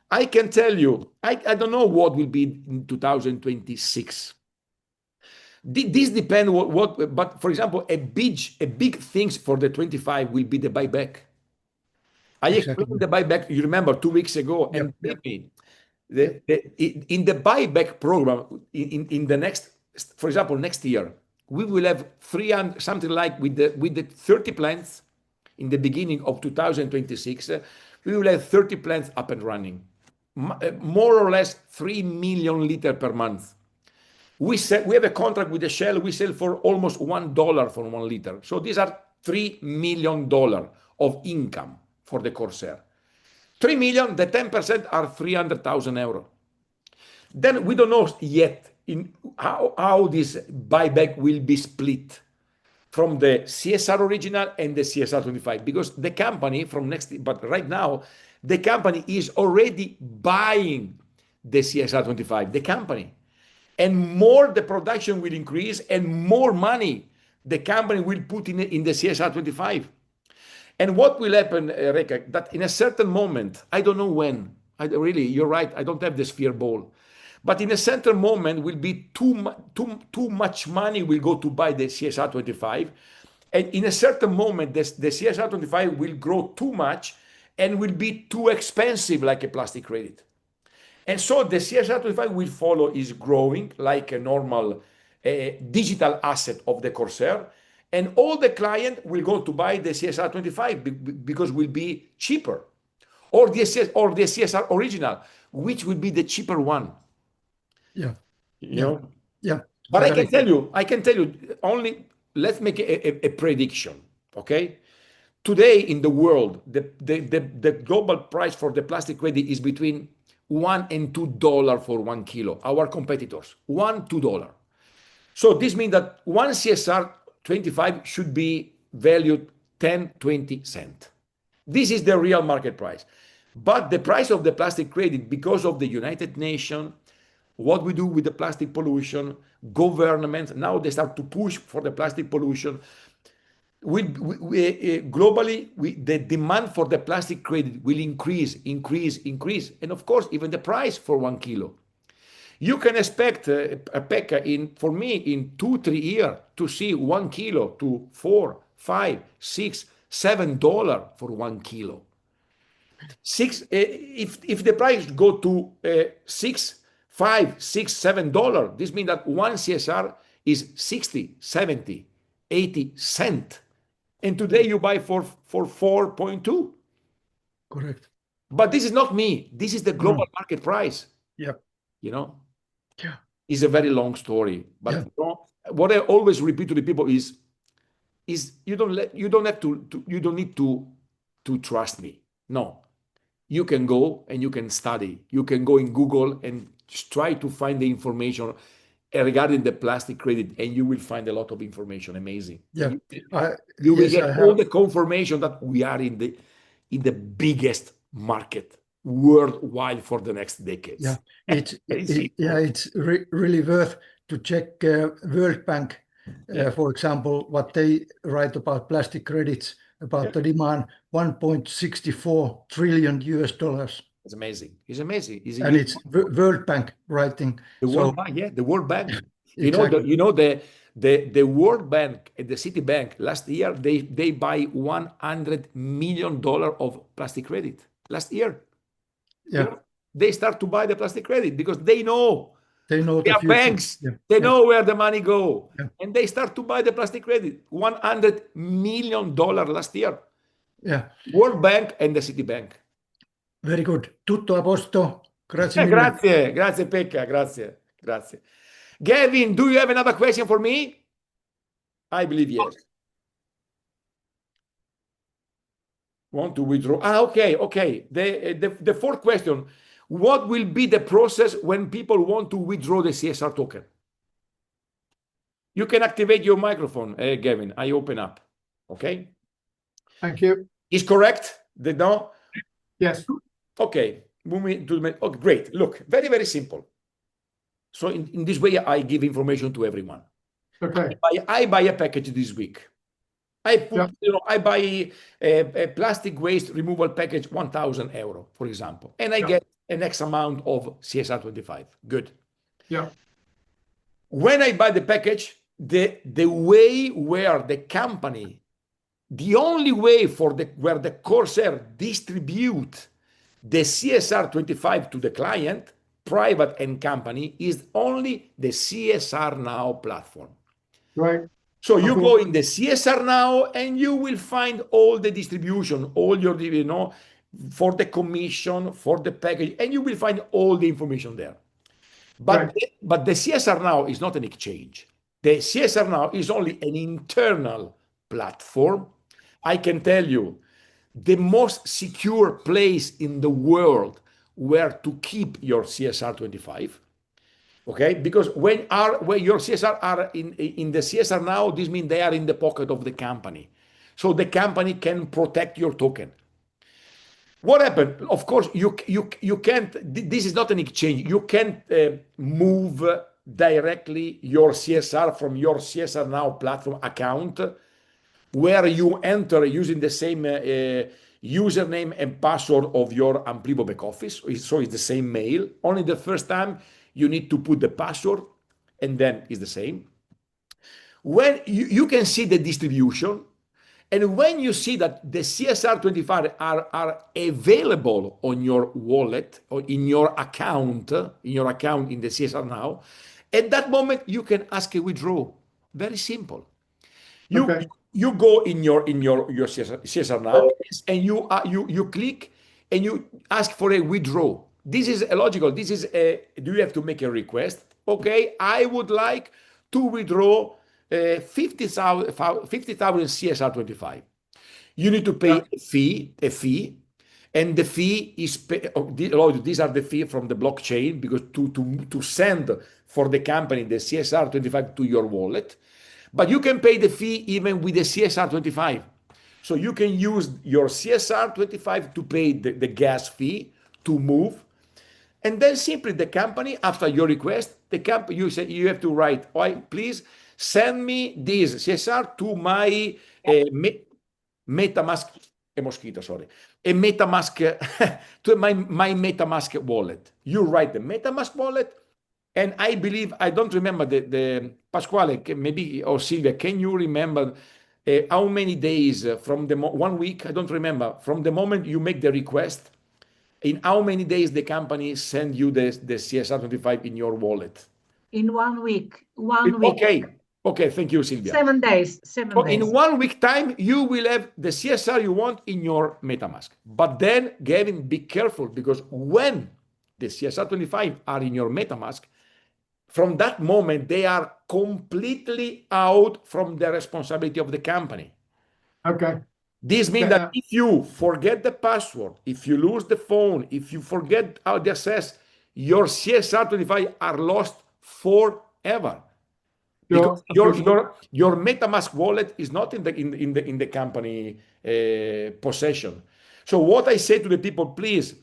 S1: I can tell you, I don't know what will be in 2026. This depends but for example, a big things for the 25 will be the buyback. I explained the buyback, you remember, 2 weeks ago, and maybe in the buyback program, in the next, for example, next year, we will have 300, something like with the 30 plants in the beginning of 2026, we will have 30 plants up and running, more or less 3 million liters per month. We have a contract with the Shell. We sell for almost $1 for 1 liter. So these are $3 million of income for the Corsair. 3 million, the 10% are 300,000 euro. Then we don't know yet how this buyback will be split from the CSR original and the CSR 25, because the company but right now, the company is already buying the CSR 25, the company. And more the production will increase and more money the company will put in the CSR 25. And what will happen, Reka, that in a certain moment, I don't know when, you're right, I don't have the sphere ball, but in a certain moment will be too much money will go to buy the CSR 25. And in a certain moment, the CSR 25 will grow too much and will be too expensive like a plastic credit. And so the CSR25 will follow is growing like a normal digital asset of the Corsair. And all the client will go to buy the CSR25 because will be cheaper. Or the CSR original, which will be the cheaper one.
S6: Yeah.
S1: You know?
S6: Yeah.
S1: But I can tell you, only let's make a prediction, okay? Today in the world, the global price for the plastic credit is between $1 and $2 for 1 kilo. Our competitors, $1, $2. So this means that one CSR 25 should be valued 10, 20 cents. This is the real market price. But the price of the plastic credit, because of the United Nations, what we do with the plastic pollution, governments, now they start to push for the plastic pollution. Globally, the demand for the plastic credit will increase. And of course, even the price for 1 kilo. You can expect, Pekka, for me, in 2-3 years to see 1 kilo to $4, $5, $6, $7 for 1 kilo. If the price go to $6, $5, $6, $7, this means that one CSR is 60, 70, 80 cents. And today you buy for 4.2.
S6: Correct.
S1: But this is not me. This is the global market price.
S6: Yep.
S1: You know?
S6: Yeah.
S1: It's a very long story. But
S6: Yeah.
S1: you know, what I always repeat to the people is you don't need to trust me. No. You can go and you can study. You can go in Google and just try to find the information regarding the plastic credit, and you will find a lot of information. Amazing.
S6: Yeah.
S1: You will
S6: Yes,
S1: get all the confirmation that we are in the biggest market worldwide for the next decades.
S6: Yeah, it's really worth to check World Bank, for example, what they write about plastic credits, about the demand, $1.64 trillion.
S1: It's amazing. It's amazing.
S6: And it's World Bank writing.
S1: The World Bank, yeah, the World Bank.
S6: Exactly.
S1: The World Bank and the Citibank last year they buy $100 million of plastic credit last year.
S6: Yeah.
S1: You know, they start to buy the plastic credit because they know
S6: they
S1: the
S6: future.
S1: banks.
S6: Yeah.
S1: They know where the money go,
S6: Yeah.
S1: and they start to buy the plastic credit. $100 million last year.
S6: Yeah.
S1: World Bank and the Citibank.
S6: Very good. Tutto a posto. Grazie mille.
S1: Grazie Pekka, grazie. Gavin, do you have another question for me? I believe yes. Want to withdraw? Okay. The fourth question: what will be the process when people want to withdraw the CSR token? You can activate your microphone, Gavin. I open up. Okay.
S5: Thank you.
S1: Is correct? No?
S5: Yes.
S1: Okay. Moving to the. Okay, great. Look, very, very simple. So in this way, I give information to everyone.
S5: Okay.
S1: I buy a package this week. I put, I buy a plastic waste removal package, €1,000, for example, and I get an X amount of CSR25. Good.
S5: Yeah.
S1: When I buy the package, the way where the company, the only way where the Corsair distribute the CSR25 to the client, private and company, is only the CSR Now platform.
S5: Right.
S1: So you go in the CSR Now and you will find all the distribution, all your, for the commission, for the package, and you will find all the information there. But the CSR Now is not an exchange. The CSR Now is only an internal platform. I can tell you, the most secure place in the world where to keep your CSR25. Okay, because when your CSR are in the CSR Now, this means they are in the pocket of the company, so the company can protect your token. What happened? Of course, you can't. This is not an exchange. You can't move directly your CSR from your CSR Now platform account, where you enter using the same username and password of your Amplivo back office. So it's the same mail. Only the first time you need to put the password, and then it's the same. When you can see the distribution, And when you see that the CSR25 are available on your wallet or in your account in the CSR now, at that moment you can ask a withdrawal. Very simple.
S5: Okay.
S1: You go in your CSR now, and you click and you ask for a withdrawal. This is illogical. This is do you have to make a request? Okay, I would like to withdraw 50,000 CSR25. You need to pay a fee, and the fee is these are the fee from the blockchain, because to send for the company the CSR25 to your wallet. But you can pay the fee even with the CSR25. So you can use your CSR25 to pay the gas fee to move. And then simply the company, after your request, the company, you have to write, please send me this CSR to my MetaMask, a mosquito, sorry, a MetaMask, to my MetaMask wallet. You write the MetaMask wallet. And I believe, I don't remember the Pasquale, maybe, or Silvia, can you remember how many days from the 1 week? I don't remember. From the moment you make the request, in how many days the company send you the CSR25 in your wallet?
S7: In 1 week. 1 week.
S1: Okay, thank you, Silvia.
S7: 7 days. 7
S1: So
S7: days.
S1: in 1 week time, you will have the CSR you want in your MetaMask. But then, Gavin, be careful, because when the CSR25 are in your MetaMask, from that moment, they are completely out from the responsibility of the company.
S5: Okay.
S1: This means that if you forget the password, if you lose the phone, if you forget how to access, your CSR25 are lost forever. Because your MetaMask wallet is not in the company possession. So what I say to the people, please,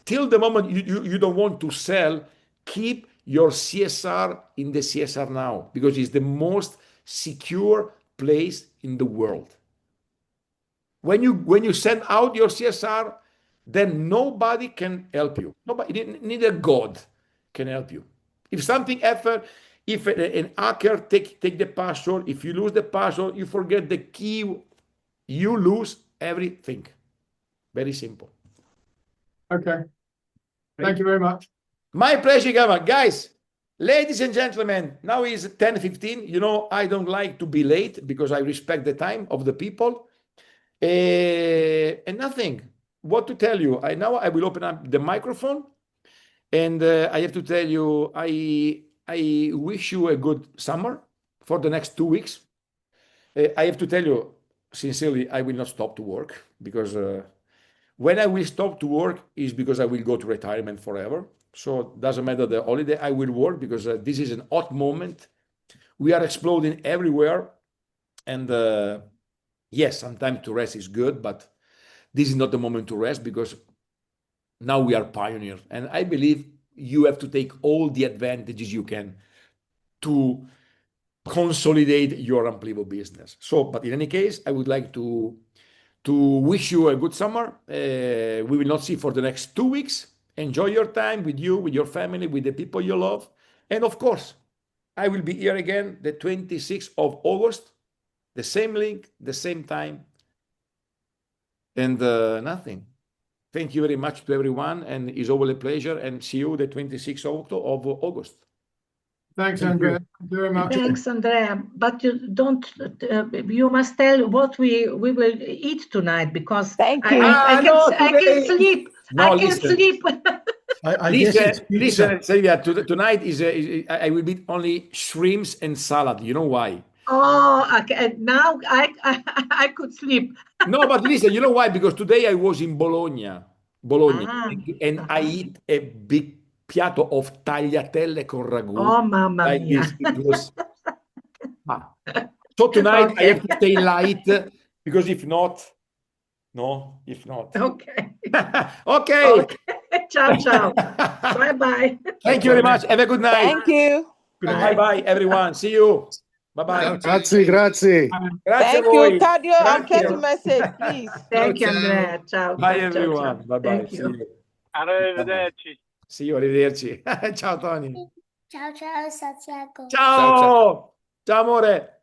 S1: till the moment you don't want to sell, keep your CSR in the CSR now, because it's the most secure place in the world. When you send out your CSR, then nobody can help you. Nobody, neither God can help you. If something happens, if an hacker take the password, if you lose the password, you forget the key, you lose everything. Very simple.
S5: Okay. Thank you very much.
S1: My pleasure, Gavin. Guys, ladies and gentlemen, now is 10:15. You know, I don't like to be late because I respect the time of the people. And nothing. What to tell you? Now I will open up the microphone, and I have to tell you, I wish you a good summer for the next 2 weeks. I have to tell you, sincerely, I will not stop to work, because when I will stop to work is because I will go to retirement forever. So it doesn't matter the holiday, I will work, because this is an hot moment. We are exploding everywhere. And yes, sometimes to rest is good, but this is not the moment to rest, because now we are pioneers. And I believe you have to take all the advantages you can to consolidate your Amplivo business. So, but in any case, I would like to wish you a good summer. We will not see for the next 2 weeks. Enjoy your time with you, with your family, with the people you love. And of course, I will be here again the 26th of August, the same link, the same time, and nothing. Thank you very much to everyone, and it's always a pleasure, and see you the 26th of August.
S5: Thanks, Andrea. Thank you very much.
S7: Thanks, Andrea. But you don't. You must tell what we will eat tonight, because
S3: Thank you.
S7: I can sleep.
S1: No,
S7: I can sleep.
S6: I guess it's pizza.
S1: Listen, Silvia, tonight is I will eat only shrimps and salad. You know why?
S7: Oh, okay. Now I could sleep.
S1: No, but listen, you know why? Because today I was in Bologna, and I eat a big piatto of tagliatelle con ragù.
S7: Oh, mamma
S1: like
S7: mia.
S1: this. It was. So tonight I have to stay light, because if not.
S7: Okay.
S1: Okay.
S7: Ciao, ciao. Bye.
S1: Thank you very much. Have a good night.
S3: Thank you.
S1: Bye, everyone. See you. Bye.
S4: Grazie.
S1: Grazie
S3: Thank
S1: a voi.
S3: you. Cardio, I'll
S1: Grazie.
S3: get a message, please.
S7: Thank you,
S4: Ciao, ciao.
S7: Andrea. Ciao.
S1: Bye,
S7: ciao,
S1: everyone.
S7: ciao.
S1: Bye.
S7: Thank
S1: See
S7: you.
S1: you.
S8: Arrivederci.
S1: See you. Arrivederci. Ciao, Tony.
S9: Ciao, ciao, Santiago.
S1: Ciao. Ciao, amore.